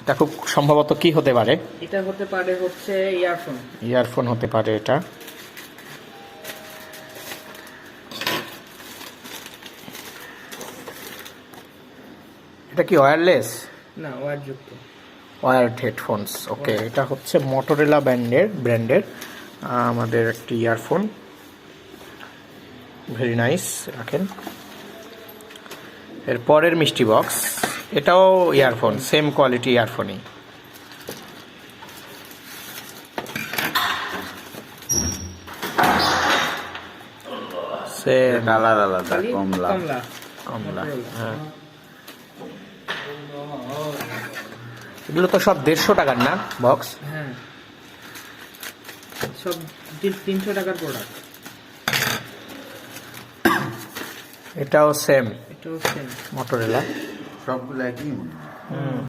এটা খুব সম্ভবত কি হতে পারে? এটা হতে পারে হচ্ছে ইয়ারফোন। ইয়ারফোন হতে পারে এটা। এটা কি ওয়্যারলেস? না, ওয়্যারযুক্ত। Wired headphones. ওকে, এটা হচ্ছে মোটরোলা ব্র্যান্ডের আমাদের একটি ইয়ারফোন। Very nice. রাখেন। এর পরের মিষ্টি বক্স, এটাও ইয়ারফোন, সেম কোয়ালিটি ইয়ারফোনই। সেম কালার আলাদা, খালি কমলা। কমলা। কমলা। Motorola। হ্যাঁ, এগুলো তো সব 150 টাকার না বক্স? হ্যাঁ, সব 300 টাকার প্রোডাক্ট। এটাও সেম এটাও সেম। মোটরোলা। সবগুলো একই মনে হয়।